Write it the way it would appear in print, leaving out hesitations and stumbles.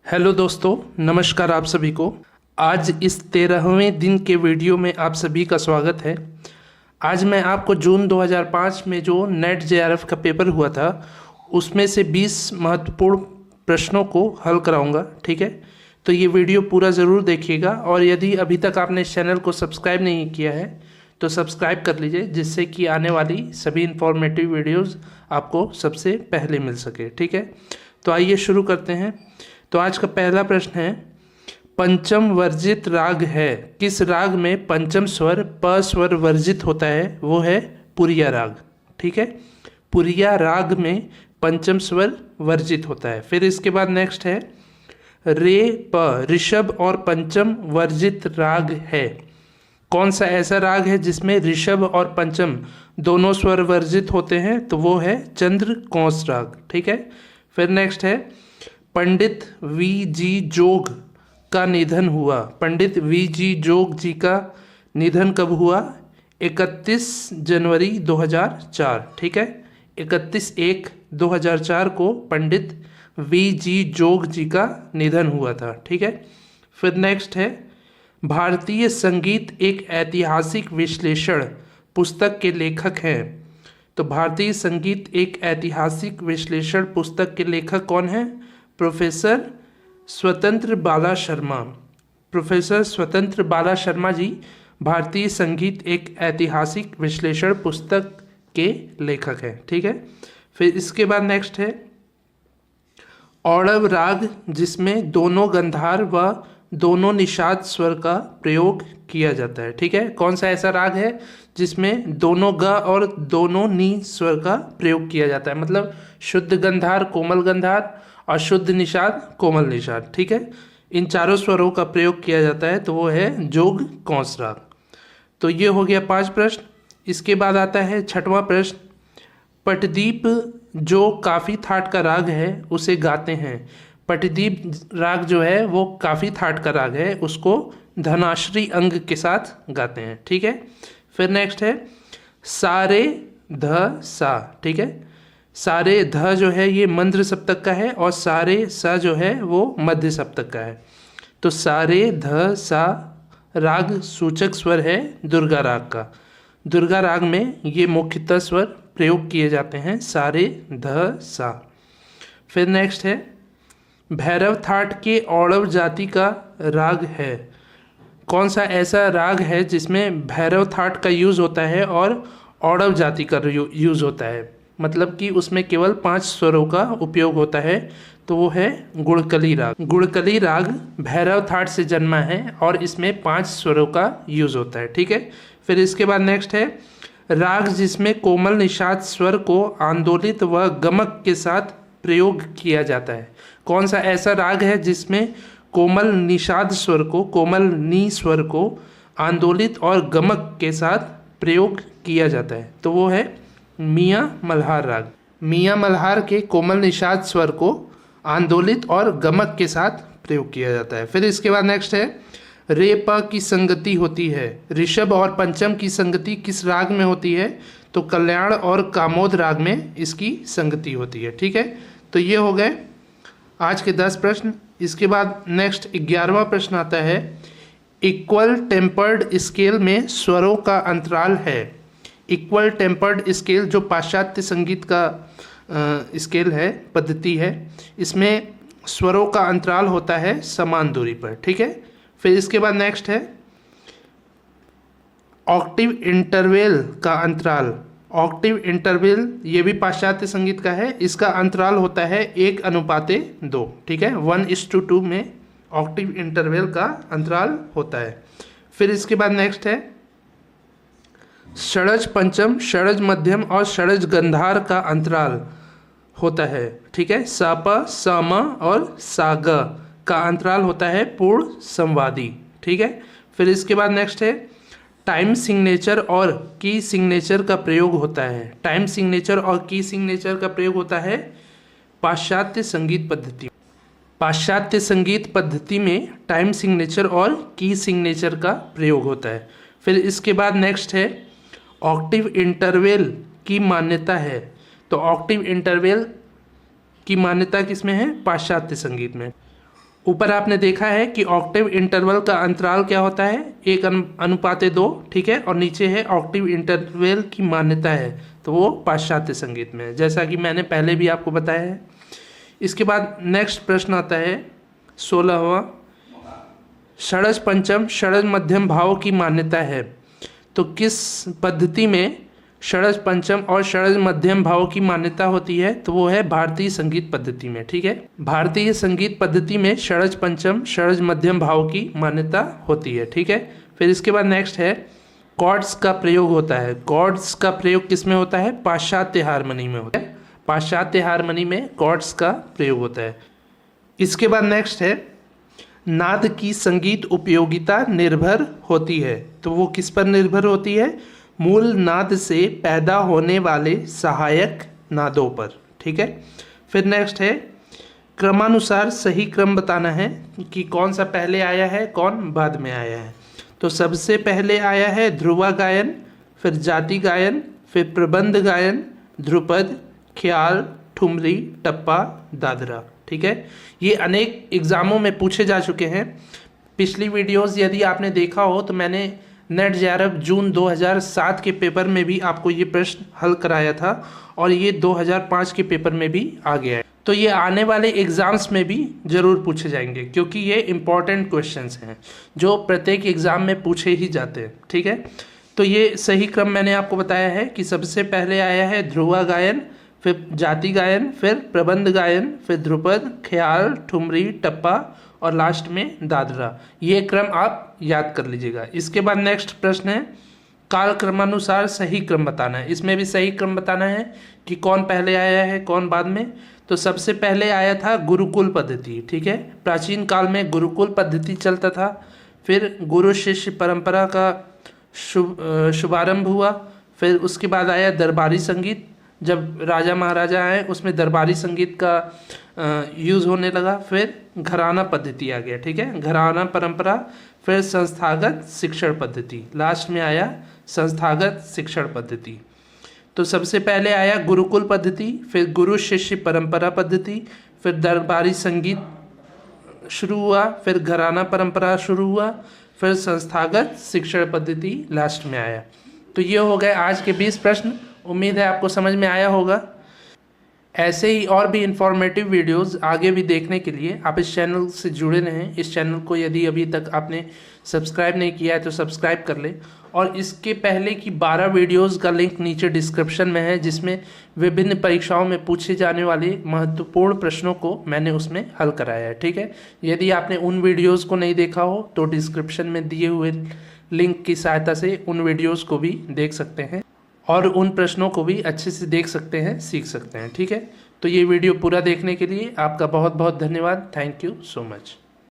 Hello दोस्तों, नमस्कार आप सभी को। आज इस 13वें दिन के वीडियो में आप सभी का स्वागत है। आज मैं आपको जून 2005 में जो नेट जेआरएफ का पेपर हुआ था उसमें से 20 महत्वपूर्ण प्रश्नों को हल कराऊंगा। ठीक है, तो ये वीडियो पूरा ज़रूर देखिएगा और यदि अभी तक आपने इस चैनल को सब्सक्राइब नहीं किया है तो सब्सक्राइब कर लीजिए, जिससे कि आने वाली सभी इंफॉर्मेटिव वीडियोज़ आपको सबसे पहले मिल सके। ठीक है, तो आइए शुरू करते हैं। तो आज का पहला प्रश्न है, पंचम वर्जित राग है। किस राग में पंचम स्वर प स्वर वर्जित होता है? वो है पुरिया राग। ठीक है, पुरिया राग में पंचम स्वर वर्जित होता है। फिर इसके बाद नेक्स्ट है, रे प ऋषभ और पंचम वर्जित राग है। कौन सा ऐसा राग है जिसमें ऋषभ और पंचम दोनों स्वर वर्जित होते हैं? तो वो है चंद्र कौंस राग। ठीक है, फिर नेक्स्ट है, पंडित वी जी जोग का निधन हुआ। पंडित वी जी जोग जी का निधन कब हुआ? 31 जनवरी 2004। ठीक है, 31/1/2004 को पंडित वी जी जोग जी का निधन हुआ था। ठीक है, फिर नेक्स्ट है, भारतीय संगीत एक ऐतिहासिक विश्लेषण पुस्तक के लेखक हैं। तो भारतीय संगीत एक ऐतिहासिक विश्लेषण पुस्तक के लेखक कौन है? प्रोफेसर स्वतंत्र बाला शर्मा। प्रोफेसर स्वतंत्र बाला शर्मा जी भारतीय संगीत एक ऐतिहासिक विश्लेषण पुस्तक के लेखक हैं। ठीक है, फिर इसके बाद नेक्स्ट है, औड़व राग जिसमें दोनों गंधार व दोनों निषाद स्वर का प्रयोग किया जाता है। ठीक है, कौन सा ऐसा राग है जिसमें दोनों ग और दोनों नी स्वर का प्रयोग किया जाता है? मतलब शुद्ध गंधार, कोमल गंधार और शुद्ध निषाद, कोमल निषाद। ठीक है, इन चारों स्वरों का प्रयोग किया जाता है, तो वो है जोग कौंस राग। तो ये हो गया 5 प्रश्न। इसके बाद आता है 6वां प्रश्न, पटदीप जो काफ़ी थाट का राग है उसे गाते हैं। पटदीप राग जो है वो काफ़ी थाट का राग है, उसको धनाश्री अंग के साथ गाते हैं। ठीक है, फिर नेक्स्ट है, सारे ध सा। ठीक है, सारे ध जो है ये मंद्र सप्तक का है और सारे सा जो है वो मध्य सप्तक का है। तो सारे ध सा राग सूचक स्वर है दुर्गा राग का। दुर्गा राग में ये मुख्यतः स्वर प्रयोग किए जाते हैं, सारे ध सा। फिर नेक्स्ट है, भैरव थाट के औड़व जाति का राग है। कौन सा ऐसा राग है जिसमें भैरव थाट का यूज़ होता है और औड़व जाति का यूज़ होता है? मतलब कि उसमें केवल 5 स्वरों का उपयोग होता है, तो वो है गुड़कली राग। गुड़कली राग भैरव थाट से जन्मा है और इसमें 5 स्वरों का यूज़ होता है। ठीक है, फिर इसके बाद नेक्स्ट है, राग जिसमें कोमल निषाद स्वर को आंदोलित व गमक के साथ प्रयोग किया जाता है। कौन सा ऐसा राग है जिसमें कोमल निषाद स्वर को, कोमल नी स्वर को आंदोलित और गमक के साथ प्रयोग किया जाता है? तो वो है मियाँ मल्हार राग। मियाँ मल्हार के कोमल निषाद स्वर को आंदोलित और गमक के साथ प्रयोग किया जाता है। फिर इसके बाद नेक्स्ट है, रे प की संगति होती है। ऋषभ और पंचम की संगति किस राग में होती है? तो कल्याण और कामोद राग में इसकी संगति होती है। ठीक है, तो ये हो गए आज के 10 प्रश्न। इसके बाद नेक्स्ट 11वां प्रश्न आता है, इक्वल टेम्पर्ड स्केल में स्वरों का अंतराल है। इक्वल टेम्पर्ड स्केल जो पाश्चात्य संगीत का स्केल है, पद्धति है, इसमें स्वरों का अंतराल होता है समान दूरी पर। ठीक है, फिर इसके बाद नेक्स्ट है, ऑक्टिव इंटरवल का अंतराल। ऑक्टिव इंटरवल ये भी पाश्चात्य संगीत का है, इसका अंतराल होता है 1:2। ठीक है, 1:2 में ऑक्टिव इंटरवल का अंतराल होता है। फिर इसके बाद नेक्स्ट है, षडज पंचम, षडज मध्यम और षडज गंधार का अंतराल होता है। ठीक है, साप सम और साग का अंतराल होता है पूर्ण संवादी। ठीक है, फिर इसके बाद नेक्स्ट है, टाइम सिग्नेचर और की सिग्नेचर का प्रयोग होता है। टाइम सिग्नेचर और की सिग्नेचर का प्रयोग होता है पाश्चात्य संगीत पद्धति। पाश्चात्य संगीत पद्धति में टाइम सिग्नेचर और की सिग्नेचर का प्रयोग होता है। फिर इसके बाद नेक्स्ट है, ऑक्टिव इंटरवल की मान्यता है। तो ऑक्टिव इंटरवल की मान्यता किसमें है? पाश्चात्य संगीत में। ऊपर आपने देखा है कि ऑक्टेव इंटरवल का अंतराल क्या होता है, 1:2, ठीक है। और नीचे है ऑक्टेव इंटरवल की मान्यता है, तो वो पाश्चात्य संगीत में है, जैसा कि मैंने पहले भी आपको बताया है। इसके बाद नेक्स्ट प्रश्न आता है 16वां, षड्ज पंचम षड्ज मध्यम भाव की मान्यता है, तो किस पद्धति में षड्ज पंचम और षड्ज मध्यम भाव की मान्यता होती है, तो वो है भारतीय संगीत पद्धति में, ठीक है। भारतीय संगीत पद्धति में षड्ज पंचम षड्ज मध्यम भाव की मान्यता होती है, ठीक है। फिर इसके बाद नेक्स्ट है कॉर्ड्स का प्रयोग होता है। कॉर्ड्स का प्रयोग किस में होता है, पाश्चात्य हारमोनी में होता है। पाश्चात्य हारमोनी में कॉर्ड्स का प्रयोग होता है। इसके बाद नेक्स्ट है नाद की संगीत उपयोगिता निर्भर होती है, तो वो किस पर निर्भर होती है, मूल नाद से पैदा होने वाले सहायक नादों पर, ठीक है। फिर नेक्स्ट है क्रमानुसार सही क्रम बताना है कि कौन सा पहले आया है कौन बाद में आया है। तो सबसे पहले आया है ध्रुवा गायन, फिर जाति गायन, फिर प्रबंध गायन, ध्रुपद, ख्याल, ठुमरी, टप्पा, दादरा, ठीक है। ये अनेक एग्जामों में पूछे जा चुके हैं। पिछली वीडियोस यदि आपने देखा हो तो मैंने नेट जेआरएफ जून 2007 के पेपर में भी आपको ये प्रश्न हल कराया था और ये 2005 के पेपर में भी आ गया है। तो ये आने वाले एग्जाम्स में भी ज़रूर पूछे जाएंगे क्योंकि ये इम्पॉर्टेंट क्वेश्चंस हैं जो प्रत्येक एग्ज़ाम में पूछे ही जाते हैं, ठीक है। तो ये सही क्रम मैंने आपको बताया है कि सबसे पहले आया है ध्रुवा गायन, फिर जाति गायन, फिर प्रबंध गायन, फिर ध्रुपद, ख्याल, ठुमरी, टप्पा और लास्ट में दादरा। ये क्रम आप याद कर लीजिएगा। इसके बाद नेक्स्ट प्रश्न है काल क्रमानुसार सही क्रम बताना है। इसमें भी सही क्रम बताना है कि कौन पहले आया है कौन बाद में। तो सबसे पहले आया था गुरुकुल पद्धति, ठीक है। प्राचीन काल में गुरुकुल पद्धति चलता था। फिर गुरु शिष्य परंपरा का शुभारंभ हुआ। फिर उसके बाद आया दरबारी संगीत, जब राजा महाराजा आए उसमें दरबारी संगीत का यूज़ होने लगा। फिर घराना पद्धति आ गया, ठीक है, घराना परंपरा। फिर संस्थागत शिक्षण पद्धति, लास्ट में आया संस्थागत शिक्षण पद्धति। तो सबसे पहले आया गुरुकुल पद्धति, फिर गुरु शिष्य परंपरा पद्धति, फिर दरबारी संगीत शुरू हुआ, फिर घराना परंपरा शुरू हुआ, फिर संस्थागत शिक्षण पद्धति लास्ट में आया। तो ये हो गए आज के 20 प्रश्न। उम्मीद है आपको समझ में आया होगा। ऐसे ही और भी इंफॉर्मेटिव वीडियोस आगे भी देखने के लिए आप इस चैनल से जुड़े रहें। इस चैनल को यदि अभी तक आपने सब्सक्राइब नहीं किया है तो सब्सक्राइब कर लें। और इसके पहले की 12 वीडियोस का लिंक नीचे डिस्क्रिप्शन में है, जिसमें विभिन्न परीक्षाओं में पूछे जाने वाले महत्वपूर्ण प्रश्नों को मैंने उसमें हल कराया है, ठीक है। यदि आपने उन वीडियोज़ को नहीं देखा हो तो डिस्क्रिप्शन में दिए हुए लिंक की सहायता से उन वीडियोज़ को भी देख सकते हैं और उन प्रश्नों को भी अच्छे से देख सकते हैं, सीख सकते हैं, ठीक है। तो ये वीडियो पूरा देखने के लिए आपका बहुत बहुत धन्यवाद। Thank you so much.